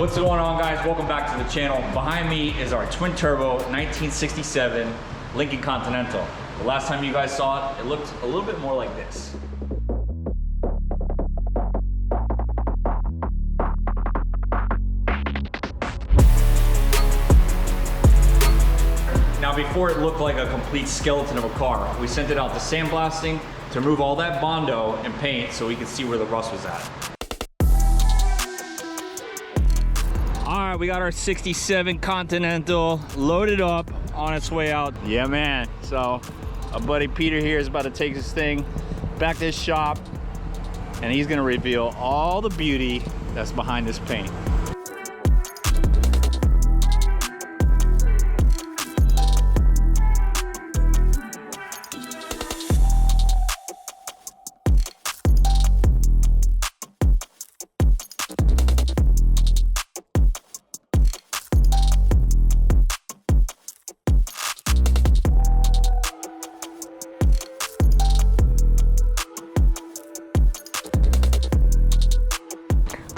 What's going on, guys? Welcome back to the channel. Behind me is our twin turbo 1967 Lincoln Continental. The last time you guys saw it, it looked a little bit more like this. Now, before it looked like a complete skeleton of a car, we sent it out to sandblasting to remove all that Bondo and paint so we could see where the rust was at. All right, we got our 67 Continental loaded up on its way out. Yeah, man. So our buddy Peter here is about to take this thing back to his shop, and he's gonna reveal all the beauty that's behind this paint.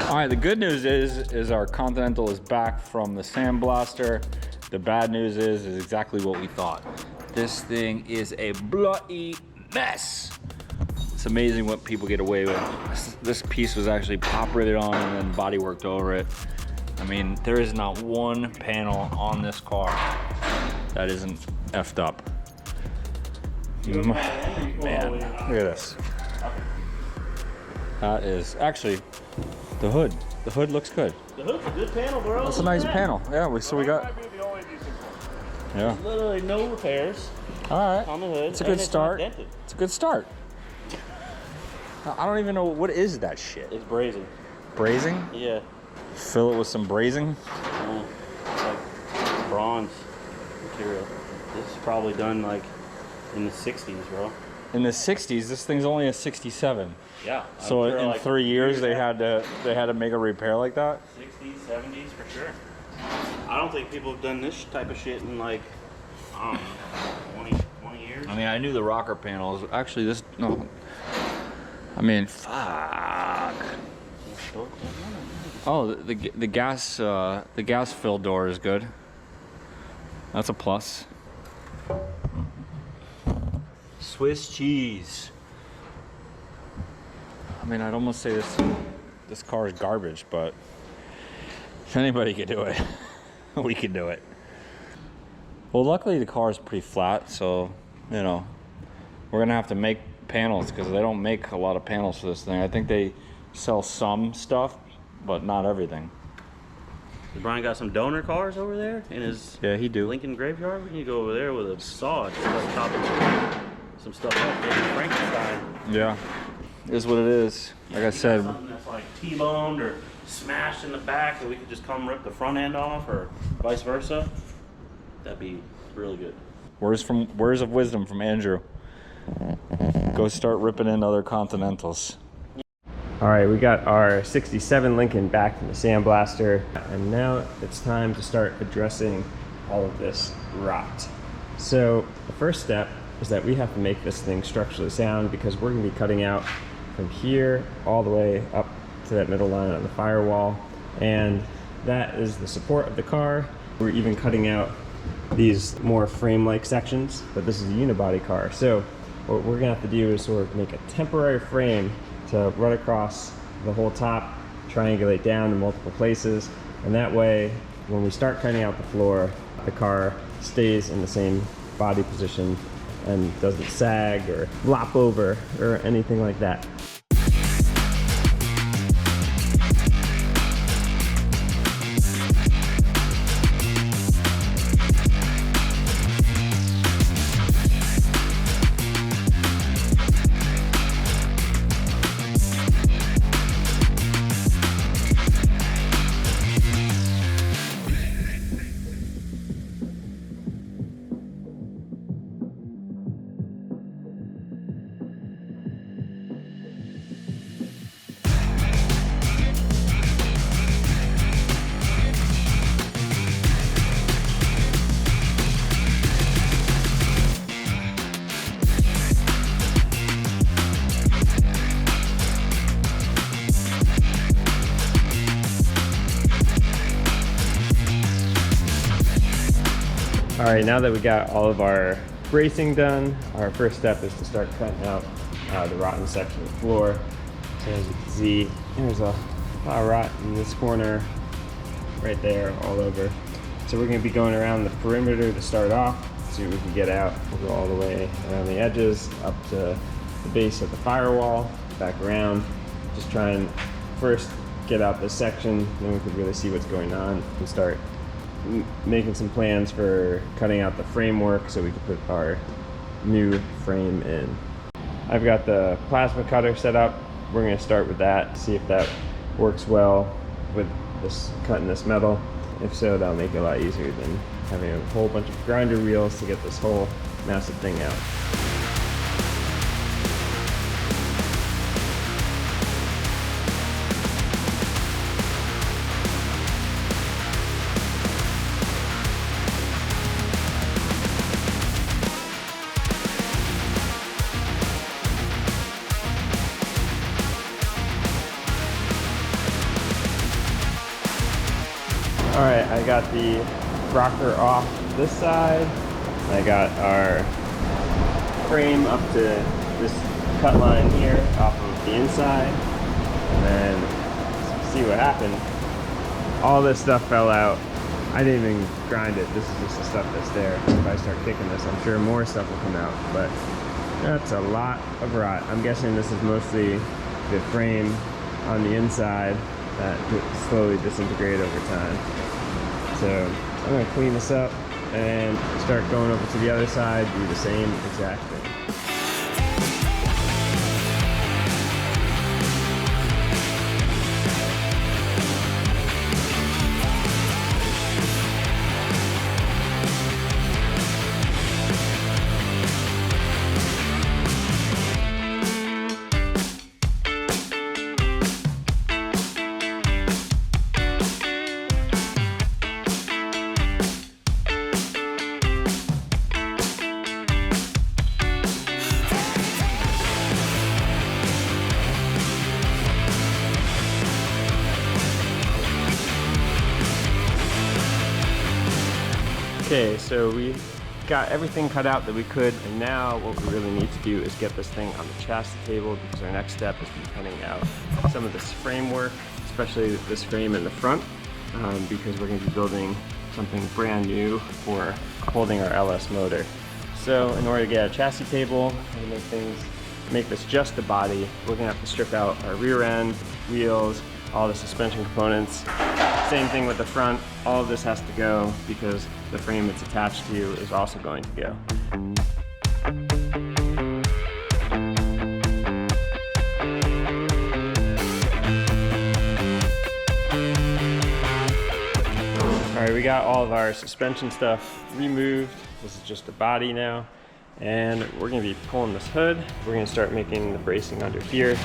All right, the good news is our Continental is back from the sandblaster. The bad news is exactly what we thought. This thing is a bloody mess. It's amazing what people get away with. This piece was actually pop rated on and then body worked over it. I mean, there is not one panel on this car that isn't effed up. Man, look at this. That is actually the hood. The hood looks good. The hood's a good panel, bro. That's a nice panel. Yeah, we got. Yeah. There's literally no repairs. All right. On the hood. It's a good start. It's a good start. I don't even know what is that shit. It's brazing. Brazing? Yeah. Fill it with some brazing. It's like bronze material. This is probably done like in the 60s, bro. In the 60s, this thing's only a 67. Yeah. So sure in like 3 years they had to make a repair like that. 60s, 70s for sure. I don't think people have done this type of shit in like, I don't know, 20 years. I mean, I knew the rocker panels. Actually, this no. I mean, fuck. Oh, the gas fill door is good. That's a plus. Swiss cheese. I mean, I'd almost say this car is garbage, but if anybody could do it, we could do it. Well, luckily the car is pretty flat, so you know we're gonna have to make panels because they don't make a lot of panels for this thing. I think they sell some stuff, but not everything. Has Brian got some donor cars over there in his Lincoln graveyard? We can go over there with a saw and start chopping some stuff up, maybe Frankenstein. Yeah, it is what it is. Like I said, something that's like T-boned or smashed in the back that we could just come rip the front end off, or vice versa. That'd be really good. Words of wisdom from Andrew. Go start ripping in other Continentals. All right, we got our 67 Lincoln back from the sandblaster, and now it's time to start addressing all of this rot. So the first step is that we have to make this thing structurally sound, because we're gonna be cutting out from here all the way up to that middle line on the firewall, and that is the support of the car. We're even cutting out these more frame-like sections, but this is a unibody car. So what we're gonna have to do is sort of make a temporary frame to run across the whole top, triangulate down in multiple places, and that way when we start cutting out the floor, the car stays in the same body position and doesn't sag or flop over or anything like that. All right, now that we got all of our bracing done, our first step is to start cutting out the rotten section of the floor. So as you can see, there's a lot of rot in this corner, right there, all over. So we're gonna be going around the perimeter to start off, see what we can get out. We'll go all the way around the edges, up to the base of the firewall, back around. Just try and first get out this section, then we can really see what's going on and start making some plans for cutting out the framework so we can put our new frame in. I've got the plasma cutter set up. We're going to start with that, see if that works well with this cutting this metal. If so, that'll make it a lot easier than having a whole bunch of grinder wheels to get this whole massive thing out. All right, I got the rocker off this side. I got our frame up to this cut line here off of the inside. And then see what happened. All this stuff fell out. I didn't even grind it. This is just the stuff that's there. If I start kicking this, I'm sure more stuff will come out, but that's a lot of rot. I'm guessing this is mostly the frame on the inside that slowly disintegrate over time. So I'm gonna clean this up and start going over to the other side, do the same exact thing. Okay, so we got everything cut out that we could, and now what we really need to do is get this thing on the chassis table, because our next step is to be cutting out some of this framework, especially this frame in the front, because we're going to be building something brand new for holding our LS motor. So in order to get a chassis table and make this just a body, we're going to have to strip out our rear end, wheels, all the suspension components. Same thing with the front. All of this has to go because the frame it's attached to is also going to go. All right, we got all of our suspension stuff removed. This is just a body now. And we're gonna be pulling this hood. We're gonna start making the bracing under here.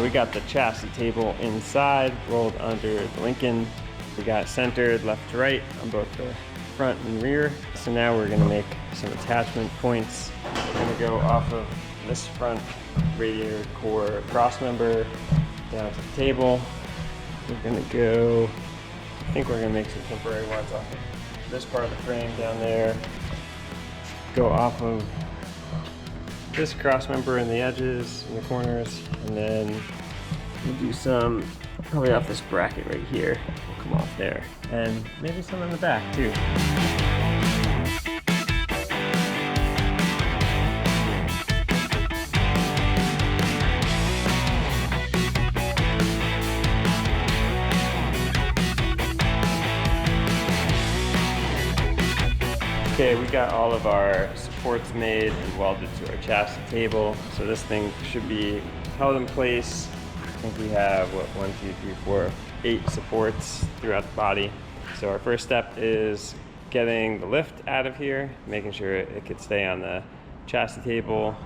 We got the chassis table inside, rolled under the Lincoln. We got centered left to right on both the front and rear. So now we're gonna make some attachment points. We're gonna go off of this front radiator core cross member down to the table. We're gonna go, I think we're gonna make some temporary ones off of this part of the frame down there. Go off of this cross member in the edges, in the corners, and then we'll do some probably off this bracket right here. Will come off there, and maybe some in the back too. Okay, we got all of our supports made and welded to our chassis table. So this thing should be held in place. I think we have, what, 1, 2, 3, 4, 8 supports throughout the body. So our first step is getting the lift out of here, making sure it could stay on the chassis table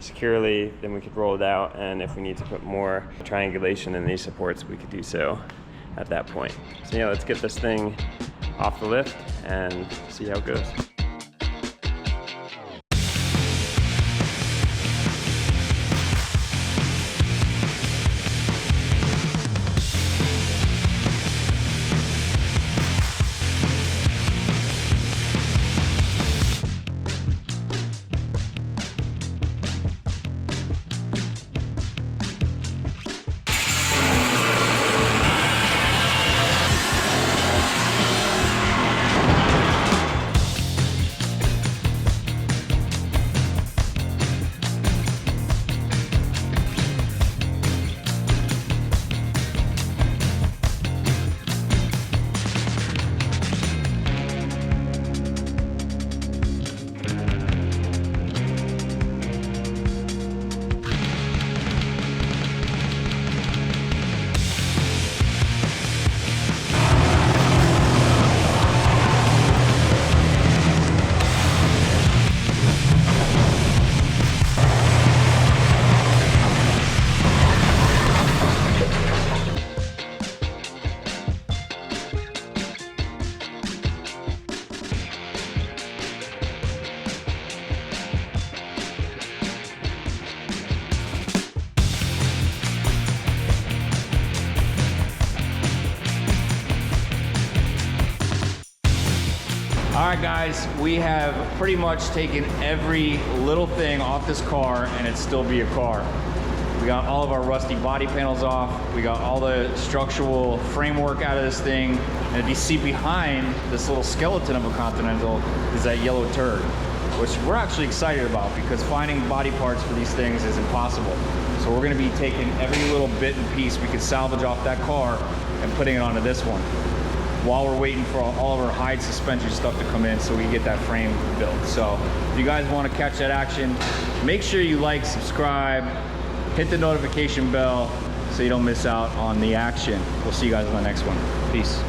securely. Then we could roll it out, and if we need to put more triangulation in these supports, we could do so at that point. So yeah, let's get this thing off the lift and see how it goes. All right, guys, we have pretty much taken every little thing off this car, and it'd still be a car. We got all of our rusty body panels off. We got all the structural framework out of this thing. And if you see behind this little skeleton of a Continental is that yellow turd, which we're actually excited about because finding body parts for these things is impossible. So we're gonna be taking every little bit and piece we could salvage off that car and putting it onto this one, while we're waiting for all of our hide suspension stuff to come in so we can get that frame built. So if you guys want to catch that action, make sure you like, subscribe, hit the notification bell so you don't miss out on the action. We'll see you guys on the next one. Peace.